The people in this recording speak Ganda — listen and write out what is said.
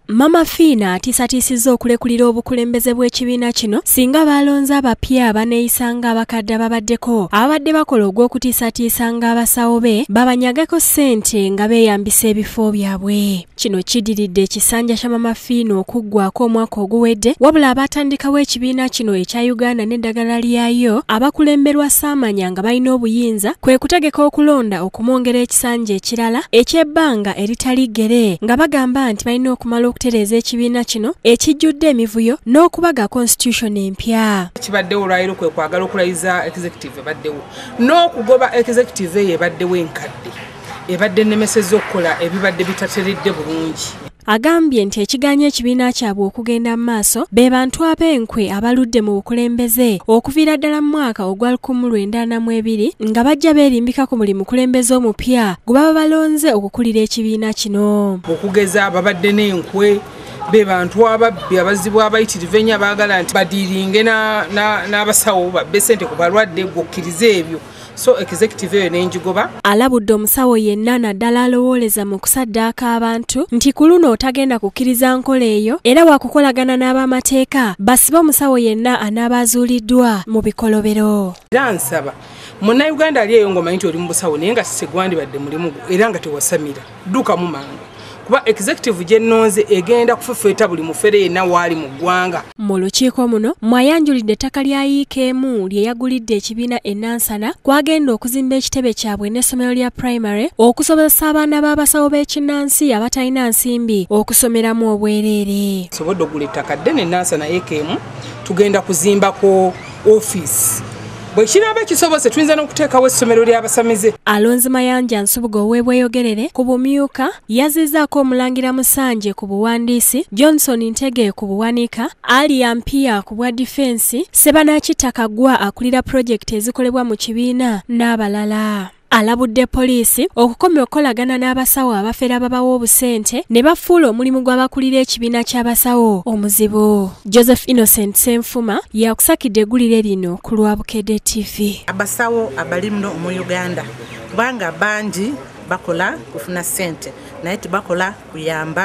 Maama Fiina atiisatiisizza okulekulira obukulembeze bw'ekibiina kino singa balonze abapya baneeyisanga abakadde ababaddeko ababadde bakola ogw'okutiisatiisanga abasawo be babanyagako ssente nga beeyambisa ebifo byabwe. Kino kiddiridde ekisanja kya Maama Fiina okuggwaako omwaka oguwedde, wabula abatandikawo ekibiina kino ekya Uganda n'eddagala lyayo abakulemberwa Saamanya nga balina obuyinza kwe kutegeka okulonda okumwongera ekisanja ekirala eky'ebbanga eritali ggere nga bagamba nti balina okumala okutereeza ekibiina kino ekijjudde emivuyo n'okubaga constitution empya. Kibaddewo olwaliro kwe kwagala okulayiza executive ebaddewo n'okugoba executive eyo ebaddewo enkadde ebadde nnemesezza okukola ebibadde bitateredde bulungi. Agambye nti ekiganya ekibiina kyabwe okugenda mu maaso be bantu ab'enkwe abaludde mu bukulembeze okuviira ddala mu mwaka ogwa 1992 nga bajja beerimbika ku buli mukulembeze omupya gwe baba balonze okukulira ekibiina kino. Okugeza ababadde n'enkwe be bantu ababbi abazibu abayitirivu ennyo abaagala nti badiiringe n'abasawo babbe ssente ku balwadde gwokkirize ebyo. So executive eyo n'enjigoba. Alabudde omusawo yenna naddala alowooleza mu kusaddaaka abantu nti ku luno otagenda kukkiriza nkola eyo era wakukolagana n'ab'amateeka basibe omusawo yenna anaabazuuliddwa mu bikolobero. Era nsaba Munnayuganda ali eyo ng'omanyi nti oli mu busawo naye nga segwandibadde mulimu era nga tewasamira ddukamu mangu. Kuba executive gyennonze egenda kufufeeta buli mufere yenna waali mu ggwanga. Mu lukiiko muno mwayanjulidde ettaka lya IKM lye yagulidde ekibiina ennansana kwagenda okuzimba ekitebe kyabwe n'essomero lya primary okusobozesa abaana b'abasawo b'e Kinansi abatalina nsimbi okusomeramu obwereere. Sobodde okugula ettaka ddene ennansana IKM tugenda kuzimbako office. Bwe kinaaba kisobose tuyinza n'okuteekawo essomero ly'abasamize. Alonzi Mayanja Nsubuga ow'ebweyogerere ku bumyuka yazizzaako Omulangira Musanje ku buwandiisi, Johnson Ntege ku buwanika, Ali Ampia ku bwa defense, Sebanakitaka Gwa akulira projekiti ezikolebwa mu kibiina n'abalala. Alabudde poliisi okukomya okukolagana n'abasawo abafera babawa obusente ne bafuula omulimu gw'abakulira ekibiina ky'abasawo omuzibu. Joseph Innocent Senfuma yakusakidde eggulire lino ku Lwabukedde TV. Abasawo abali muno mu Uganda kubanga bangi bakola kufuna ssente naye tebakola kuyamba